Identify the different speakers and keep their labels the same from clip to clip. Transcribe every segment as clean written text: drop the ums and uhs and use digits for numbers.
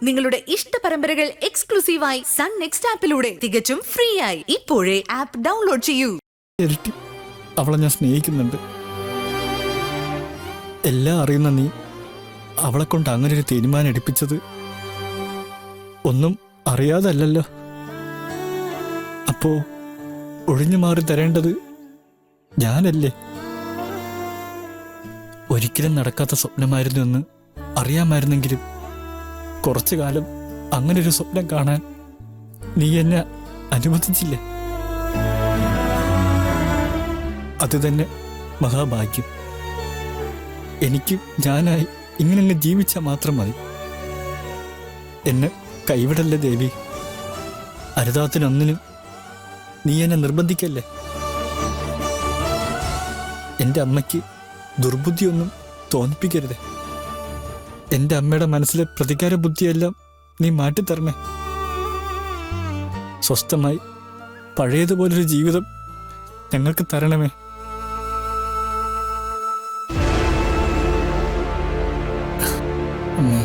Speaker 1: നിങ്ങളുടെ ഇഷ്ട പരമ്പരകൾ എക്സ്ക്ലൂസീവായി സൺ നെക്സ്റ്റ് ആപ്പിലൂടെ തികച്ചും ഫ്രീ ആയി ഇപ്പോഴേ ആപ്പ് ഡൗൺലോഡ് ചെയ്യൂ.
Speaker 2: ഇരട്ടി അവളെ ഞാൻ സ്നേഹിക്കുന്നുണ്ട്. എല്ലാം അറിയുന്ന നീ അവളെ കൊണ്ട് അങ്ങനെ ഒരു തീരുമാനം എടുപ്പിച്ചത് ഒന്നും അറിയാതല്ലോ. അപ്പോ ഒഴിഞ്ഞു മാറി തരേണ്ടത് ഞാനല്ലേ? ഒരിക്കലും നടക്കാത്ത സ്വപ്നമായിരുന്നു എന്ന് അറിയാമായിരുന്നെങ്കിലും കുറച്ചു കാലം അങ്ങനൊരു സ്വപ്നം കാണാൻ നീ എന്നെ അനുവദിച്ചില്ലേ? അത് തന്നെ മഹാഭാഗ്യം. എനിക്ക് ഞാനായി ഇങ്ങനെ ജീവിച്ചാൽ മാത്രം മതി. എന്നെ കൈവിടല്ലേ ദേവി. അരുതാത്തിനൊന്നിനും നീ എന്നെ നിർബന്ധിക്കല്ലേ. എൻ്റെ അമ്മയ്ക്ക് ദുർബുദ്ധിയൊന്നും തോന്നിപ്പിക്കരുതേ. എൻ്റെ അമ്മയുടെ മനസ്സിലെ പ്രതികാര ബുദ്ധിയെല്ലാം നീ മാറ്റിത്തരണേ. സ്വസ്ഥമായി പഴയതുപോലൊരു ജീവിതം ഞങ്ങൾക്ക് തരണമേ. അമ്മേ,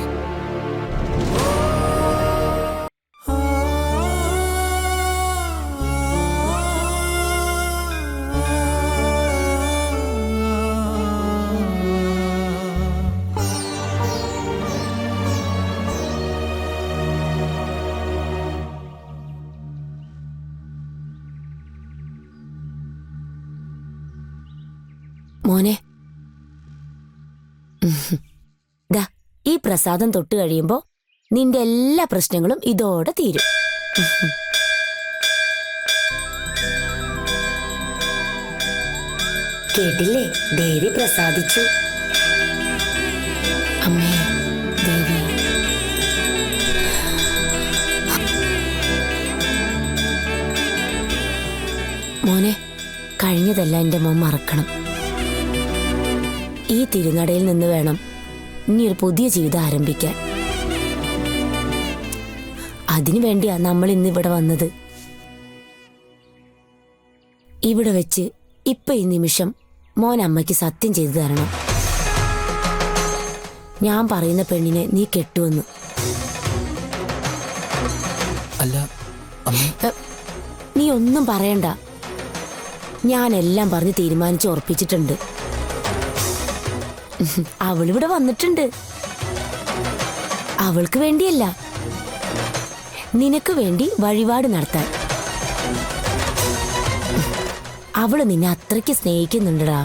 Speaker 3: മോനെ, ദാ ഈ പ്രസാദം തൊട്ട് കഴിയുമ്പോ നിന്റെ എല്ലാ പ്രശ്നങ്ങളും ഇതോടെ തീരും. കേട്ടില്ലേ? ദേവി പ്രസാദിച്ചു. അമ്മേ ദേവി, മോനെ, കഴിഞ്ഞതെല്ലാം എൻ്റെ മോൻ മറക്കണം. ഈ തിരുനടയിൽ നിന്ന് വേണം ഇനി ഒരു പുതിയ ജീവിതം ആരംഭിക്കാൻ. അതിനു വേണ്ടിയാ നമ്മൾ ഇന്നിവിടെ വന്നത്. ഇവിടെ വെച്ച് ഇപ്പൊ ഈ നിമിഷം മോൻ അമ്മയ്ക്ക് സത്യം ചെയ്തു തരണം. ഞാൻ പറയുന്ന പെണ്ണിനെ നീ കെട്ടുവെന്ന്.
Speaker 2: അല്ല അമ്മ,
Speaker 3: നീ ഒന്നും പറയണ്ട. ഞാനെല്ലാം പറഞ്ഞ് തീരുമാനിച്ച് ഉറപ്പിച്ചിട്ടുണ്ട്. അവളിവിടെ വന്നിട്ടുണ്ട്. അവൾക്ക് വേണ്ടിയല്ല, നിനക്ക് വേണ്ടി വഴിപാട് നടത്താൻ. അവള് നിന്നെ അത്രയ്ക്ക് സ്നേഹിക്കുന്നുണ്ടടാ.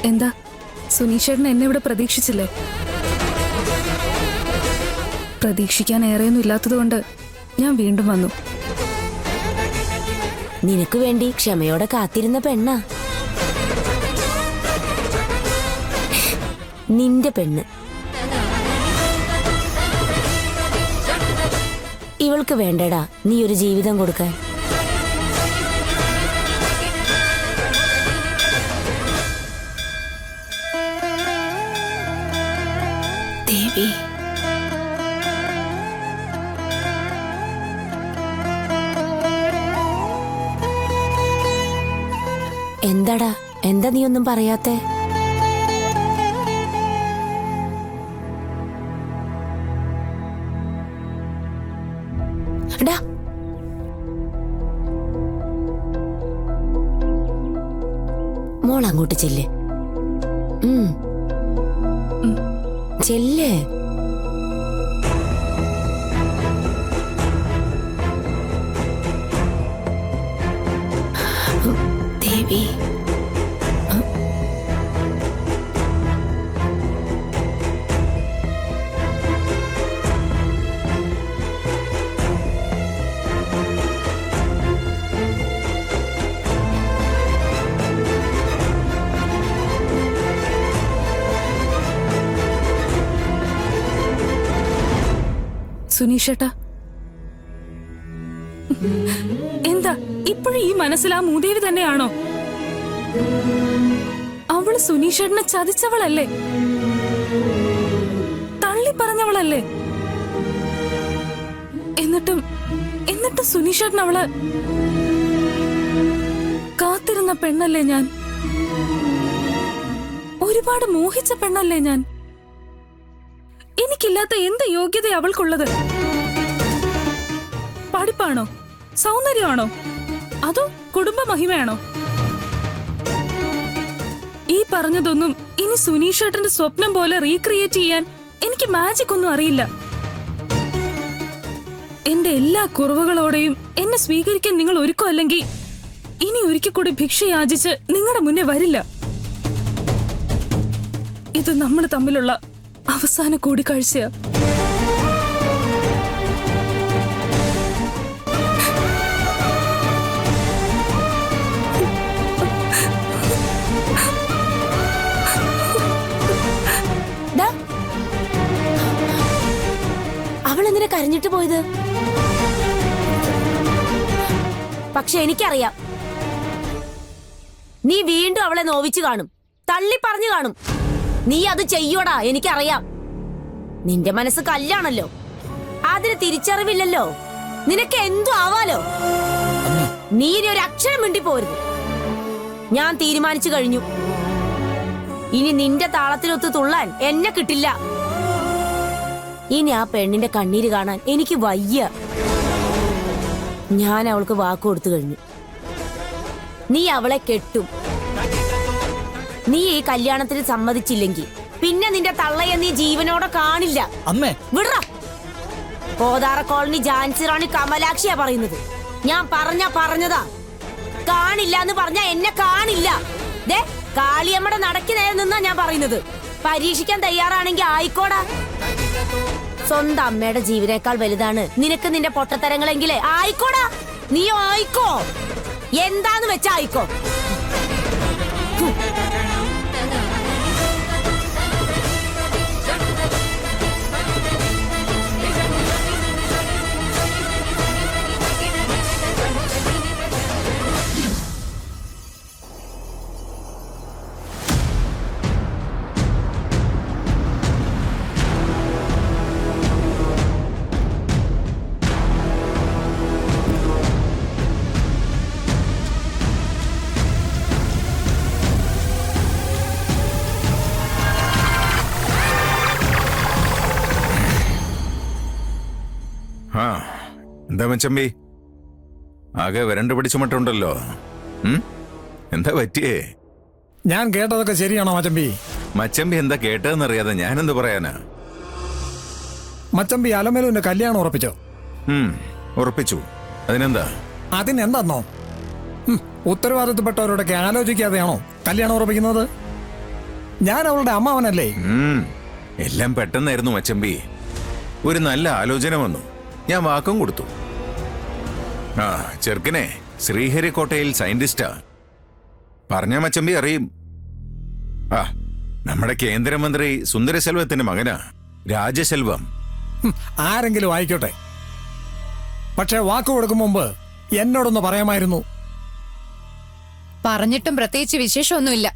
Speaker 4: എന്താ സുനീഷേട്ടൻ എന്നെ ഇവിടെ പ്രതീക്ഷിച്ചില്ലേ? പ്രതീക്ഷിക്കാൻ ഏറെയൊന്നും ഇല്ലാത്തതുകൊണ്ട് ഞാൻ വീണ്ടും വന്നു.
Speaker 3: നിനക്ക് വേണ്ടി ക്ഷമയോടെ കാത്തിരുന്ന പെണ്ണാ നിന്റെ പെണ്ണ്. ഇവൾക്ക് വേണ്ടടാ നീ ഒരു ജീവിതം കൊടുക്കാൻ. ദേവി, എന്താടാ, എന്താ നീ ഒന്നും പറയാത്തെ? ടാ, മോൾ അങ്ങോട്ട് ചെല്ല്. ചെല്ല്. ദേവി,
Speaker 4: സുനീഷേട്ടാ, എന്താ ഇപ്പോഴും ഈ മനസ്സിൽ ആ മൂദേവി തന്നെയാണോ? അവള് സുനീഷേട്ടനെ ചതിച്ചവളല്ലേ? തള്ളി പറഞ്ഞവളല്ലേ? എന്നിട്ടും സുനീഷേട്ടൻ അവള് കാത്തിരുന്ന പെണ്ണല്ലേ ഞാൻ? ഒരുപാട് മോഹിച്ച പെണ്ണല്ലേ ഞാൻ? എനിക്കില്ലാത്ത എന്ത് യോഗ്യത അവൾക്കുള്ളത്? പഠിപ്പാണോ, സൗന്ദര്യമാണോ, അതോ കുടുംബ മഹിമയാണോ? ഈ പറഞ്ഞതൊന്നും ഇനി സുനീഷേട്ടന്റെ സ്വപ്നം പോലെ റീക്രിയേറ്റ് ചെയ്യാൻ എനിക്ക് മാജിക് ഒന്നും അറിയില്ല. എന്റെ എല്ലാ കുറവുകളോടെയും എന്നെ സ്വീകരിക്കാൻ നിങ്ങൾ ഒരുക്കമല്ലെങ്കിൽ ഇനി ഒരിക്കൽ കൂടി ഭിക്ഷ യാചിച്ച് നിങ്ങളുടെ മുന്നേ വരില്ല. ഇത് നമ്മൾ തമ്മിലുള്ള അവസാന കൂടിക്കാഴ്ചയാ.
Speaker 3: അവളെന്തിനാ കരഞ്ഞിട്ട് പോയത്? പക്ഷെ എനിക്കറിയാം, നീ വീണ്ടും അവളെ നോവിച്ചു കാണും, തള്ളി പറഞ്ഞു കാണും. നീ അത് ചെയ്യോടാ, എനിക്കറിയാം. നിന്റെ മനസ്സ് കല്ലാണല്ലോ, അതിന് തിരിച്ചറിവില്ലല്ലോ. നിനക്ക് എന്തു ആവാലോ. നീ ഇനി ഒരു അക്ഷരം മിണ്ടി പോരുത്. ഞാൻ തീരുമാനിച്ചു കഴിഞ്ഞു. ഇനി നിന്റെ താളത്തിനൊത്ത് തുള്ളാൻ എന്നെ കിട്ടില്ല. ഇനി ആ പെണ്ണിന്റെ കണ്ണീര് കാണാൻ എനിക്ക് വയ്യ. ഞാൻ അവൾക്ക് വാക്ക് കൊടുത്തു കഴിഞ്ഞു. നീ അവളെ കെട്ടും. നീ ഈ കല്യാണത്തിന് സമ്മതിച്ചില്ലെങ്കിൽ പിന്നെ നിന്റെ തള്ളയെ നീ ജീവനോടെ കാണില്ല.
Speaker 2: അമ്മേ
Speaker 3: വിടറ. കോതാറ കോളനി ഝാൻസി റാണി കമലാക്ഷിയാ പറയുന്നത്. ഞാൻ പറഞ്ഞതാ. കാണില്ല എന്ന് പറഞ്ഞാ എന്നെ കാണില്ല. ദേ, കാളിയമ്മയുടെ നടക്കി നേരെ നിന്നാ ഞാൻ പറയുന്നത്. പരീക്ഷിക്കാൻ തയ്യാറാണെങ്കിൽ ആയിക്കോടാ. സ്വന്തം അമ്മയുടെ ജീവനേക്കാൾ വലുതാണ് നിനക്ക് നിന്റെ പൊട്ടത്തരങ്ങളെങ്കിലേ ആയിക്കോടാ. നീ ആയിക്കോ, എന്താന്ന് വെച്ചാ ആയിക്കോ.
Speaker 5: എന്താ മച്ചമ്പി, ആകെ വരണ്ട് പിടിച്ച മട്ടുണ്ടല്ലോ. എന്താ പറ്റിയേ?
Speaker 2: ഞാൻ കേട്ടതൊക്കെ ശരിയാണോ മച്ചമ്പി?
Speaker 5: മച്ചമ്പി എന്താ കേട്ടതെന്നറിയാതെ ഞാനെന്ത് പറയാനാ?
Speaker 2: മച്ചമ്പി അലമേലുവിന്റെ കല്യാണം ഉറപ്പിച്ചോ?
Speaker 5: ഉറപ്പിച്ചു. അതിനെന്താ?
Speaker 2: അതിനെന്താന്നോ? ഉത്തരവാദിത്തപ്പെട്ടവരോടൊക്കെ ആലോചിക്കാതെയാണോ കല്യാണം ഉറപ്പിക്കുന്നത്? ഞാൻ അവളുടെ അമ്മാവനല്ലേ?
Speaker 5: എല്ലാം പെട്ടെന്നായിരുന്നു മച്ചമ്പി. ഒരു നല്ല ആലോചന വന്നു, ഞാൻ വാക്കും കൊടുത്തു. ചെറുക്കനെ ശ്രീഹരിക്കോട്ടയിൽ സയന്റിസ്റ്റാ. പറഞ്ഞ മച്ചമ്പി അറിയും. നമ്മുടെ കേന്ദ്രമന്ത്രി സുന്ദരശെൽവത്തിന്റെ മകനാ, രാജശെൽവം.
Speaker 2: ആരെങ്കിലും ആയിക്കോട്ടെ, പക്ഷെ വാക്ക് കൊടുക്കും മുമ്പ് എന്നോടൊന്ന് പറയാമായിരുന്നു.
Speaker 1: പറഞ്ഞിട്ടും പ്രത്യേകിച്ച് വിശേഷമൊന്നുമില്ല.